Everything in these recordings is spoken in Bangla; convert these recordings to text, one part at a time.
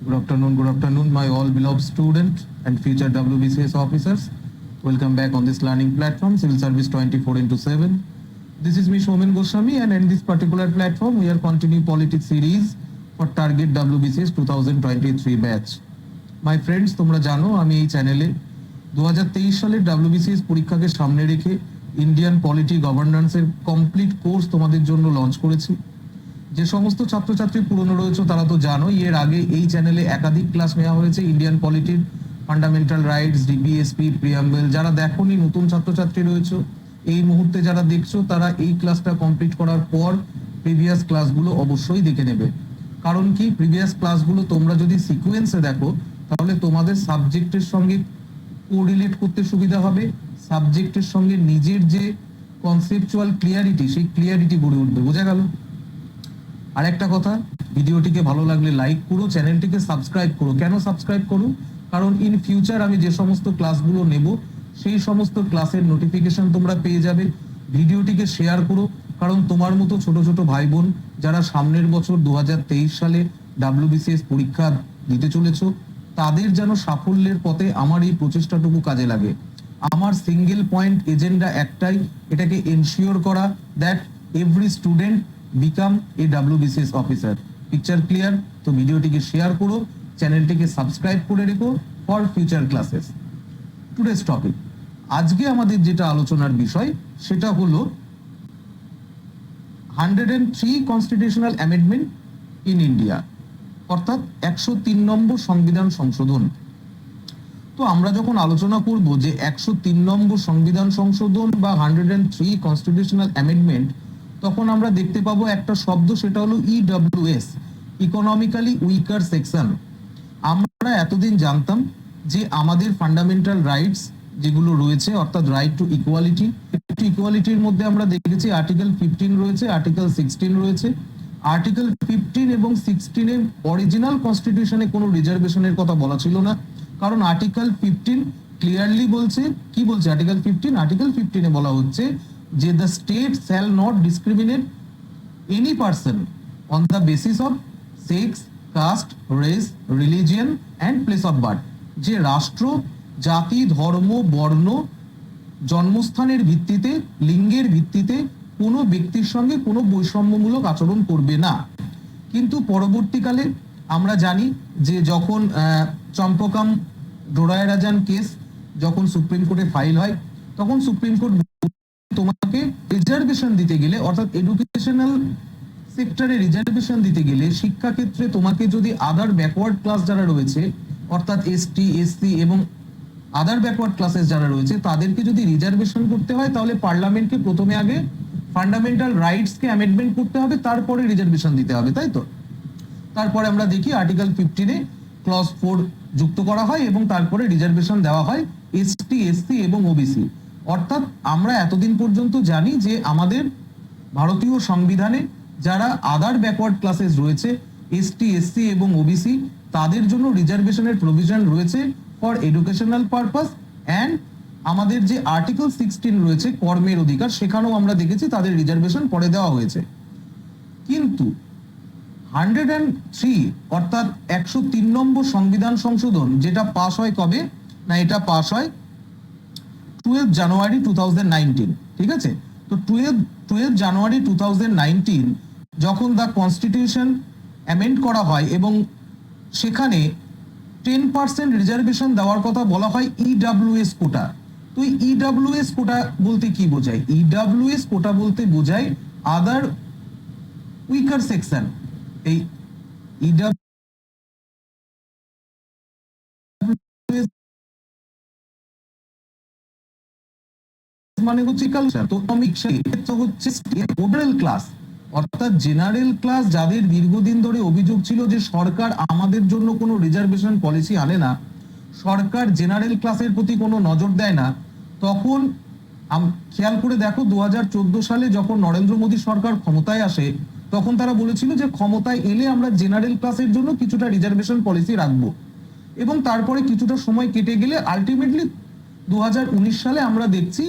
Good afternoon, my all beloved student and future WBCS officers. Welcome back on this learning platform, Civil Service 24/7. This is me, Soumen Goswami, and in this particular platform, we are continuing politics series for target WBCS 2023 batch. My friends, তোমরা জানো আমি এই চ্যানেলে 2023 সালের WBCS পরীক্ষাকে সামনে রেখে ইন্ডিয়ান পলিটি গভর্নেন্সের কমপ্লিট কোর্স তোমাদের জন্য লঞ্চ করেছি। যে সমস্ত ছাত্রছাত্রী পুরনো রয়েছে তারা তো জানো, এর আগে এই চ্যানেলে একাধিক ক্লাস নেওয়া হয়েছে ইন্ডিয়ান পলিটির ফান্ডামেন্টাল রাইটস, ডিপিএসপি, প্রিয়াম্বল। যারা দেখোনি, নতুন ছাত্রছাত্রী রয়েছে, এই মুহূর্তে যারা দেখছো তারা এই ক্লাসটা কমপ্লিট করার পর প্রিভিয়াস ক্লাসগুলো অবশ্যই দেখে নেবে। কারণ কি, প্রিভিয়াস ক্লাসগুলো তোমরা যদি সিকোয়েন্সে দেখো তাহলে তোমাদের সাবজেক্টের সঙ্গে কোরিলেট করতে সুবিধা হবে, সাবজেক্টের সঙ্গে নিজের যে কনসেপচুয়াল ক্লিয়ারিটি, সেই ক্লিয়ারিটি গড়ে উঠবে। বোঝা গেল? আর একটা কথা, ভিডিওটিকে ভালো লাগলে লাইক করো, চ্যানেলটিকে সাবস্ক্রাইব করো। কেন সাবস্ক্রাইব করো? কারণ ইন ফিউচার আমি যে সমস্ত ক্লাসগুলো নেব সেই সমস্ত ক্লাসের নোটিফিকেশন তোমরা পেয়ে যাবে। ভিডিওটিকে শেয়ার করো, কারণ তোমার মতো ছোট ছোট ভাই বোন যারা সামনের বছর 2023 সালে WBCS পরীক্ষা দিতে চলেছ, তাদের যেন সাফল্যের পথে আমার এই প্রচেষ্টাটুকু কাজে লাগে। আমার সিঙ্গেল পয়েন্ট এজেন্ডা একটাই, এটাকে এনশিওর করা that every student become a WBCS officer. Picture clear? তো ভিডিওটিকে শেয়ার করো, চ্যানেলটিকে সাবস্ক্রাইব করে রেখো for future classes. Today's topic, আজকে আমাদের যেটা আলোচনার বিষয় সেটা হলো 103 কনস্টিটিউশনাল অ্যামেন্ডমেন্ট ইন ইন্ডিয়া, অর্থাৎ 103 নম্বর সংবিধান সংশোধন। তো আমরা যখন আলোচনা করব যে 103 নম্বর সংবিধান সংশোধন বা 103 কনস্টিটিউশনাল অ্যামেন্ডমেন্ট, তখন আমরা দেখতে পাবো একটা শব্দ, সেটা হলো ইডব্লিউএস, ইকোনমিক্যালি উইকার সেকশন। আমরা এতদিন জানতাম যে আমাদের ফান্ডামেন্টাল রাইটস যেগুলো রয়েছে, অর্থাৎ রাইট টু ইকুয়ালিটি, ইকুয়ালিটির মধ্যে আমরা দেখেছি আর্টিকেল 15 রয়েছে, আর্টিকেল 16 রয়েছে। আর্টিকেল 15 এবং 16 এর অরিজিনাল কনস্টিটিউশনে কোনো রিজার্ভেশনের কথা বলা ছিল না, কারণ আর্টিকেল 15 ক্লিয়ারলি বলছে, কি বলছে আর্টিকেল 15? আর্টিকেল 15 এ বলা হচ্ছে যে the state shall not discriminate any person on the basis of sex, caste, race, religion and place of birth. যে রাষ্ট্র জাতি, ধর্ম, বর্ণ, জন্মস্থানের ভিত্তিতে, লিঙ্গের ভিত্তিতে কোনো ব্যক্তির সঙ্গে কোনো বৈষম্যমূলক আচরণ করবে না। কিন্তু পরবর্তীকালে আমরা জানি যে যখন চম্পকাম ডোরায়রাজান কেস যখন সুপ্রিম কোর্টে ফাইল হয়, তখন সুপ্রিম কোর্ট তোমাকে রিজার্ভেশন দিতে গেলে, অর্থাৎ এডুকেশনাল সেক্টরে রিজার্ভেশন দিতে গেলে, শিক্ষাক্ষেত্রে তোমাকে যদি আদার ব্যাকওয়ার্ড ক্লাস যারা রয়েছে, অর্থাৎ এসটি, এসসি এবং আদার ব্যাকওয়ার্ড ক্লাসেস যারা রয়েছে, তাদেরকে যদি রিজার্ভেশন করতে হয় তাহলে পার্লামেন্টকে প্রথমে আগে ফান্ডামেন্টাল রাইটসকে অ্যামেন্ডমেন্ট করতে হবে, তারপরে রিজার্ভেশন দিতে হবে, তাই তো? তারপরে আমরা দেখি আর্টিকেল 15 এ ক্লজ 4 যুক্ত করা হয় এবং তারপরে রিজার্ভেশন দেওয়া হয় এসটি, এসসি এবং ওবিসি। অর্থাৎ আমরা এতদিন পর্যন্ত জানি যে আমাদের ভারতীয় সংবিধানে যারা আদার ব্যাকওয়ার্ড ক্লাসেস রয়েছে, এসটি, এসসি এবং ওবিসি, তাদের জন্য রিজার্ভেশনের প্রভিশন রয়েছে ফর এডুকেশনাল পারপাস। অ্যান্ড আমাদের যে আর্টিকেল 16 রয়েছে কর্মের অধিকার, সেখানেও আমরা দেখেছি তাদের রিজার্ভেশন পরে দেওয়া হয়েছে। কিন্তু 103 অর্থাৎ 103 নম্বর সংবিধান সংশোধন যেটা পাস হয় কবে না, এটা পাস হয় 12 জানুয়ারি 2019, ঠিক আছে? তো 12 জানুয়ারি 2019 যখন দ্য কনস্টিটিউশন অ্যামেন্ড করা হয় এবং সেখানে 10% রিজার্ভেশন দেওয়ার কথা বলা হয় ইডব্লিউএস কোটা। তো ইডব্লিউএস কোটা বলতে কি বোঝায়? ইডব্লিউএস কোটা বলতে বোঝায় আদার উইকার সেকশন। এই ইডব্লিউএস মানে হচ্ছে কালচার, তো হচ্ছে জেনারেল ক্লাস, অর্থাৎ জেনারেল ক্লাস যাদের দীর্ঘদিন ধরে অভিযোগ ছিল যে সরকার আমাদের জন্য কোনো রিজার্ভেশন পলিসি আনে না, সরকার জেনারেল ক্লাসের প্রতি কোনো নজর দেয় না। তখন খেয়াল করে দেখো 2014 সালে যখন নরেন্দ্র মোদী সরকার ক্ষমতায় আসে, তখন তারা বলেছিল যে ক্ষমতায় এলে আমরা জেনারেল ক্লাসের জন্য কিছুটা রিজার্ভেশন পলিসি রাখবো। এবং তারপরে কিছুটা সময় কেটে গেলে আলটিমেটলি 2019 সালে আমরা দেখছি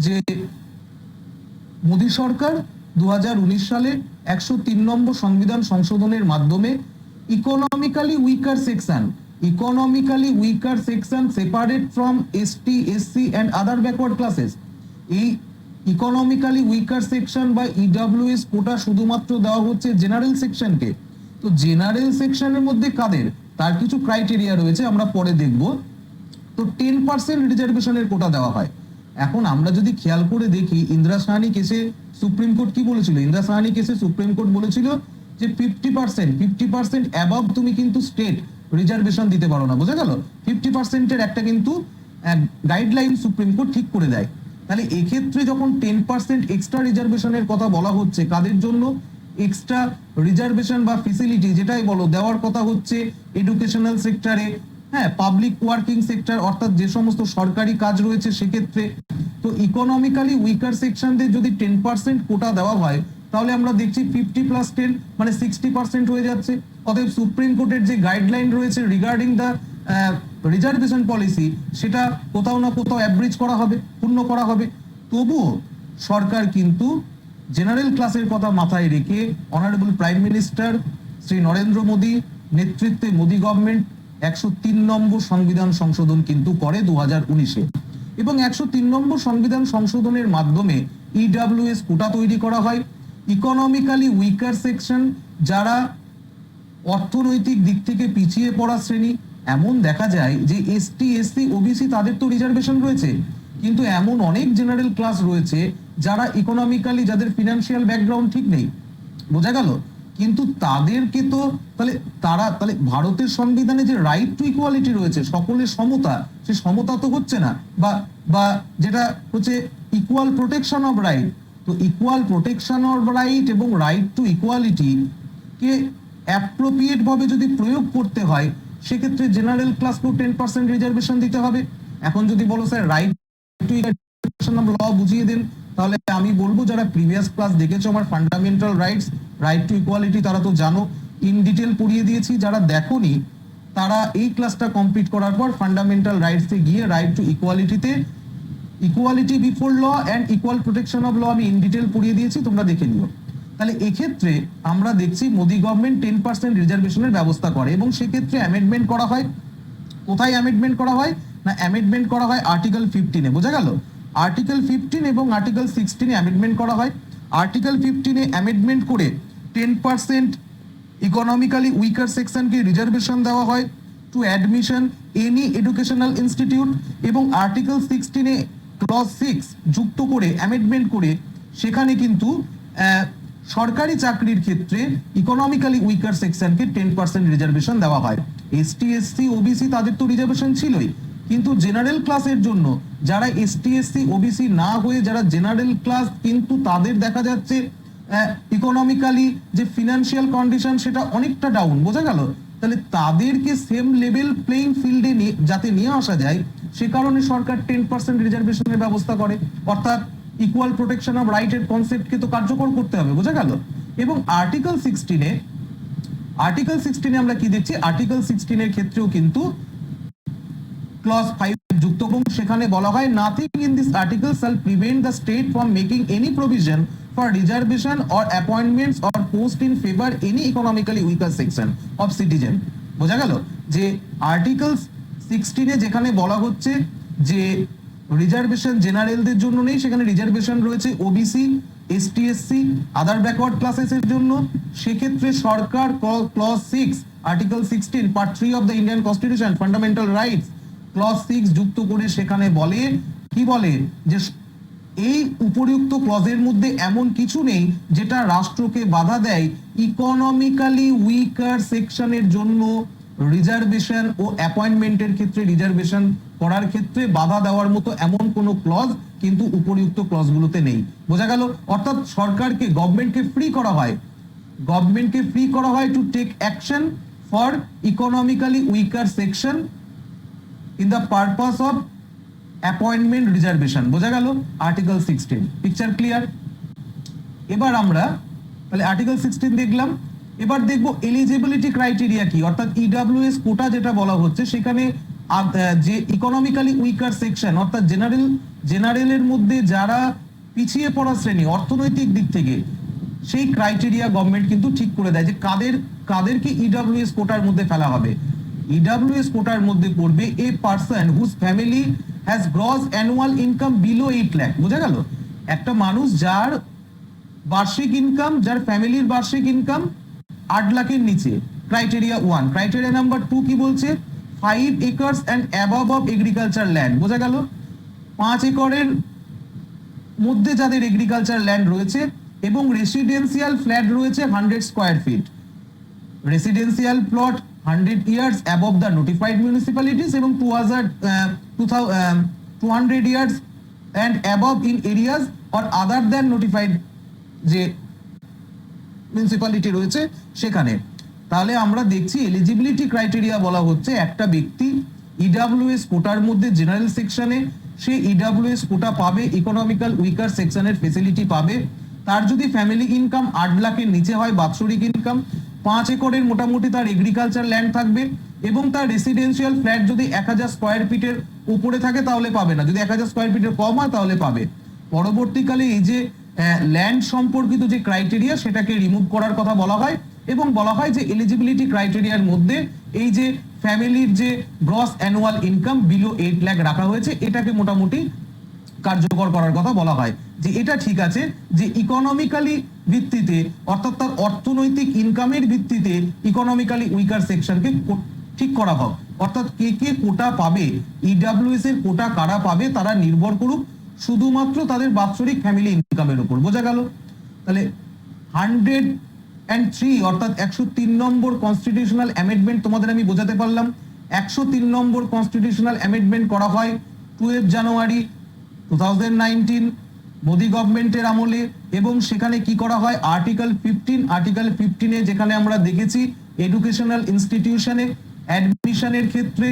যে মোদী সরকার 2019 সালে 103 নম্বর সংবিধান সংশোধনের মাধ্যমে economically weaker section, economically weaker section separate from ST, SC and other backward classes. এই ইকোনমিক্যালি উইকার সেকশন বা ইডব্লিউএস কোটা শুধুমাত্র দেওয়া হচ্ছে জেনারেল সেকশনকে। তো জেনারেল সেকশনের মধ্যে কাদের, তার কিছু ক্রাইটেরিয়া রয়েছে, আমরা পরে দেখব। তো 10% রিজার্ভেশনের কোটা দেওয়া হয়। এখন আমরা যদি খেয়াল করে দেখি, ইন্দিরা সাহানি কেসে সুপ্রিম কোর্ট কি বলেছিল? ইন্দিরা সাহানি কেসে সুপ্রিম কোর্ট বলেছিল যে 50% অ্যাবভ তুমি কিন্তু স্টেট রিজার্ভেশন দিতে পারো না। বোঝা গেল? 50%-এর একটা কিন্তু গাইডলাইন সুপ্রিম কোর্ট ঠিক করে দেয়। তাহলে এক্ষেত্রে যখন 10% এক্সট্রা রিজার্ভেশনের কথা বলা হচ্ছে, কাদের জন্য এক্সট্রা রিজার্ভেশন বা ফেসিলিটি যেটাই বলো দেওয়ার কথা হচ্ছে এডুকেশনাল সেক্টরে, হ্যাঁ, পাবলিক ওয়ার্কিং সেক্টর অর্থাৎ যে সমস্ত সরকারি কাজ রয়েছে সেক্ষেত্রে। তো ইকোনমিক্যালি উইকার সেকশনদের যদি 10% কোটা দেওয়া হয়, তাহলে আমরা দেখছি 50+10 মানে 60% হয়ে যাচ্ছে। অতএব সুপ্রিম কোর্টের যে গাইডলাইন রয়েছে রিগার্ডিং দ্য রিজার্ভেশন পলিসি, সেটা কোথাও না কোথাও অ্যাব্রিজ করা হবে, পূর্ণ করা হবে। তবুও সরকার কিন্তু জেনারেল ক্লাসের কথা মাথায় রেখে honourable prime minister Shri Narendra Modi নেতৃত্বে মোদী গভর্নমেন্ট 103 নম্বর সংবিধান সংশোধন কিন্তু করে 2019-এ, এবং 103 নম্বর সংবিধান সংশোধনের মাধ্যমে ইডব্লিউএস কোটা তৈরি করা হয়। ইকোনমিক্যালি উইকার সেকশন, যারা অর্থনৈতিক দিক থেকে পিছিয়ে পড়া শ্রেণী, এমন দেখা যায় যে এসটি, এসসি, ওবিসি তাদের তো রিজার্ভেশন রয়েছে, কিন্তু এমন অনেক জেনারেল ক্লাস রয়েছে যারা ইকোনমিক্যালি, যাদের ফিনান্সিয়াল ব্যাকগ্রাউন্ড ঠিক নেই। বোঝা গেল? কিন্তু তাদেরকে তো তাহলে ভারতের সংবিধানে যে রাইট টু ইকুয়ালিটি রয়েছে, সকলের সমতা, সে সমতা তো হচ্ছে না, বা যেটা হচ্ছে ইকুয়াল প্রোটেকশন অফ রাইট। তো ইকুয়াল প্রোটেকশন অফ রাইট এবং right to equality K appropriate ভাবে যদি প্রয়োগ করতে হয়, সেক্ষেত্রে জেনারেল ক্লাসকেও 10% রিজার্ভেশন দিতে হবে। এখন যদি বলো স্যার রাইট টু ইকুয়ালিটি ল বুঝিয়ে দেন, তাহলে আমি বলবো যারা প্রিভিয়াস ক্লাস দেখেছো আমার fundamental rights, right to equality, তারা তো জানো, ইন ডিটেল পড়িয়ে দিয়েছি। যারা দেখোনি তারা এই ক্লাসটা কমপ্লিট করার পর ফান্ডামেন্টাল রাইটসে গিয়ে রাইট টু ইকুয়ালিটিতে, equality before law and equal protection of law আমি ইন ডিটেল পড়িয়ে দিয়েছি, তোমরা দেখে নিও। তাহলে এক্ষেত্রে আমরা দেখছি মোদী গভর্নমেন্ট 10% রিজার্ভেশনের ব্যবস্থা করে, এবং সেক্ষেত্রে অ্যামেন্ডমেন্ট করা হয়। কোথায় অ্যামেন্ডমেন্ট করা হয় না, অ্যামেন্ডমেন্ট করা হয় আর্টিকেল 15-এ। বোঝা গেল? আর্টিকেল 15 এবং আর্টিকেল 16-এ অ্যামেন্ডমেন্ট করা হয়। আর্টিকেল 15-এ অ্যামেন্ডমেন্ট করে 10% ইকোনমিক্যালি উইকার সেকশনকে রিজার্ভেশন দেওয়া হয় two admission any educational institute, এবং আর্টিকেল 16-এ ক্লজ 6 যুক্ত করে অ্যামেন্ডমেন্ট করে সেখানে কিন্তু সরকারি চাকরির ক্ষেত্রে ইকোনমিক্যালি উইকার সেকশনকে 10% রিজার্ভেশন দেওয়া হয়। এসটি, এসসি, ওবিসি তাদের তো রিজার্ভেশন ছিলই, কিন্তু জেনারেল ক্লাসের জন্য যারা এসটি, এসসি, ওবিসি না হয়ে যারা জেনারেল ক্লাস, কিন্তু তাদের দেখা যাচ্ছে ইকোনমিক্যালি যে ফিনান্সিয়াল কন্ডিশন সেটা অনেকটা ডাউন। বোঝা গেল? তাহলে তাদেরকে সেম লেভেল প্লেইং ফিল্ডে যাতে নিয়ে আসা যায়, সে কারণে সরকার 10% রিজার্ভেশনের ব্যবস্থা করে। অর্থাৎ ইকুয়াল প্রোটেকশন অফ রাইটের কনসেপ্টকে তো কার্যকর করতে হবে। বোঝা গেল? এবং আর্টিকেল 16-এ আমরা কি দেখছি, আর্টিকেল 16-এর ক্ষেত্রেও কিন্তু ক্লজ 5 যুক্ত, এবং সেখানে বলা হয় nothing in this article shall prevent the state from making any provision for reservation or appointments or post in favour any economically weaker section of citizen. বোঝা গেল? যে আর্টিকেল 16-এ যেখানে বলা হচ্ছে যে রিজার্ভেশন জেনারেলদের জন্য নেই, সেখানে রিজার্ভেশন রয়েছে OBC, ST, SC, other backward ক্লাসেসের জন্য। সেক্ষেত্রে সরকার clause 6 article 16 part 3 of the Indian constitution fundamental rights clause 6 যুক্ত করে সেখানে বলে, কি বলে, যে এই উপরিউক্ত ক্লজের মধ্যে এমন কিছু নেই যেটা রাষ্ট্রকে বাধা দেয় ইকোনমিক্যালি উইকার সেকশনের জন্য রিজার্ভেশন ও অ্যাপয়েন্টমেন্টের ক্ষেত্রে, রিজার্ভেশন করার ক্ষেত্রে বাধা দেওয়ার মতো এমন কোনো ক্লজ কিন্তু উপরিউক্ত ক্লজগুলোতে নেই। বোঝা গেল? অর্থাৎ সরকারকে, গভর্নমেন্টকে ফ্রি করা হয় to take action for economically weaker section in the purpose of appointment reservation. বোঝা গেল? Article 16 picture clear? এবার আমরা তাহলে আর্টিকেল 16 দেখলাম। এবার দেখবো এলিজিবিলিটি ক্রাইটেরিয়া কি, অর্থাৎ ইডব্লিউএস কোটা যেটা বলা হচ্ছে, সেখানে যে ইকোনমিক্যালি উইকার সেকশন অর্থাৎ জেনারেলের মধ্যে যারা পিছিয়ে পড়া শ্রেণী অর্থনৈতিক দিক থেকে, সেই ক্রাইটেরিয়া গভর্নমেন্ট কিন্তু ঠিক করে দেয় যে কাদেরকে ইডব্লিউএস কোটার মধ্যে ফেলা হবে। ইডব্লিউএস কোটার মধ্যে পড়বে a person whose family has gross annual income below 8 lakh. বোঝা গেল? একটা মানুষ যার বার্ষিক ইনকাম, যার ফ্যামিলির বার্ষিক ইনকাম 8 লাখের নিচে, ক্রাইটেরিয়া 1। ক্রাইটেরিয়া নাম্বার 2 কি বলছে? 5 acres and above of agriculture land. বোঝা গেল? 5 একরের মধ্যে যাদের এগ্রিকালচার ল্যান্ড রয়েছে এবং রেসিডেন্সিয়াল ফ্ল্যাট রয়েছে 100 square feet, residential plot 100 years above the notified municipalities এবং 200 years and above in areas or other than notified যে মিউনিসিপ্যালিটি রয়েছে সেখানে। তাহলে আমরা দেখছি এলিজিবিলিটি ক্রাইটেরিয়া বলা হচ্ছে একটা ব্যক্তি ইডব্লিউএস কোটার মধ্যে জেনারেল সেকশনে সে ইডব্লিউএস কোটা পাবে, ইকোনমিক্যাল উইকার সেকশনের ফেসিলিটি পাবে। তার যদি ফ্যামিলি ইনকাম 8 লাখের নিচে হয়, বাৎসরিক ইনকাম 5 একরের মোটামুটি তার এগ্রিকালচার ল্যান্ড থাকবে এবং তার রেসিডেন্সিয়াল ফ্ল্যাট যদি 1000 স্কোয়ার ফিটের উপরে থাকে তাহলে পাবে না, যদি 1000 স্কোয়ার ফিটের কম হয় তাহলে পাবে। পরবর্তীকালে এই যে ল্যান্ড সম্পর্কিত যে ক্রাইটেরিয়া সেটাকে রিমুভ করার কথা বলা হয় এবং বলা হয় যে এলিজিবিলিটি ক্রাইটেরিয়ার মধ্যে এই যে ফ্যামিলির যে gross annual income below 8 lakh রাখা হয়েছে এটাকে মোটামুটি কার্যকর করার কথা বলা হয়, যে এটা ঠিক আছে যে ইকোনমিক্যালি ভিত্তিতে অর্থাৎ তার অর্থনৈতিক ইনকামের ভিত্তিতে ইকোনমিক্যালি উইকার সেকশনকে ঠিক করা হোক। অর্থাৎ কে কে কোটা পাবে, ইডব্লিউএস এর কোটা কারা পাবে তারা নির্ভর করুক শুধুমাত্র তাদের বাৎসরিক ফ্যামিলি ইনকামের উপর। বোঝা গেল? তাহলে 103 অর্থাৎ 103 নম্বর কনস্টিটিউশনাল অ্যামেন্ডমেন্ট তোমাদের আমি বোঝাতে পারলাম। 103 নম্বর কনস্টিটিউশনাল অ্যামেন্ডমেন্ট করা হয় 12 জানুয়ারি 2019 মোদি গভর্নমেন্টের আমলে এবং সেখানে কি করা হয় আর্টিকেল 15 যেখানে আমরা দেখেছি এডুকেশনাল ইনস্টিটিউশনে অ্যাডমিশনের ক্ষেত্রে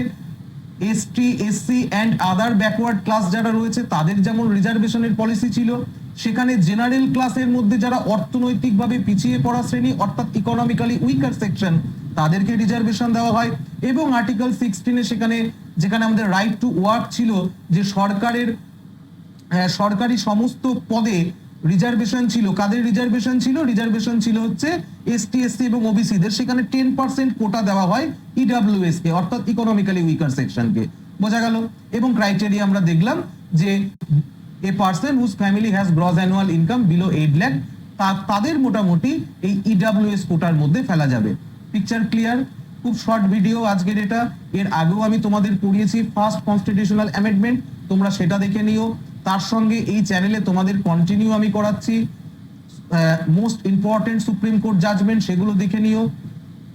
ST SC and other backward class যারা রয়েছে তাদের যেমন রিজার্ভেশনের পলিসি ছিল, সেখানে জেনারেল ক্লাসের মধ্যে যারা অর্থনৈতিকভাবে পিছিয়ে পড়া শ্রেণী অর্থাৎ ইকোনমিক্যালি উইকার সেকশন তাদেরকে রিজার্ভেশন দেওয়া হয় এবং আর্টিকেল 16 যেখানে আমাদের রাইট টু ওয়ার্ক ছিল যে সরকারি সমস্ত পদে রিজার্ভেশন ছিল। কাদের রিজার্ভেশন ছিল? রিজার্ভেশন ছিল হচ্ছে এসটি এসসি এবং ওবিসিদের, সেখানে 10% কোটা দেওয়া হয় ইডব্লিউএস কে অর্থাৎ ইকোনমিক্যালি উইকার সেকশনকে। বোঝা গেল? এবং ক্রাইটেরিয়া আমরা দেখলাম যে a person whose family has gross annual income below 8 lakh তাদের মোটামুটি এই ইডব্লিউএস কোটার মধ্যে ফেলা যাবে। Picture clear? খুব শর্ট ভিডিও আজকের এটা। এর আগেও আমি তোমাদের পড়িয়েছি ফার্স্ট কনস্টিটিউশনাল অ্যামেন্ডমেন্ট, তোমরা সেটা দেখে নিও। তার সঙ্গে এই চ্যানেলে তোমাদের কন্টিনিউ আমি করাচ্ছি most important supreme court judgment, সেগুলো দেখে নিও।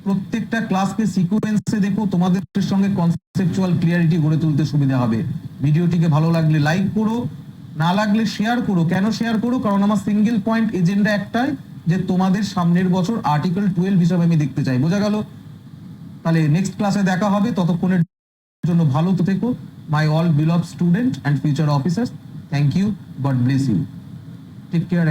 প্রত্যেকটা ক্লাসকে সিকোয়েন্সে দেখো, তোমাদের সঙ্গে কনসেপচুয়াল ক্লিয়ারিটি গড়ে তুলতে সুবিধা হবে। ভিডিওটিকে ভালো লাগলে লাইক করো, না লাগলে শেয়ার করো। কেন শেয়ার করো? কারণ আমার সিঙ্গেল পয়েন্ট এজেন্ডা একটাই যে তোমাদের সামনের বছর আর্টিকেল 12 হিসাবে আমি দেখতে চাই। বোঝা গেল? তাহলে নেক্সট ক্লাসে দেখা হবে, ততক্ষণের জন্য ভালো থেকো my all believe student and future officers. Thank you. God bless you. Take care and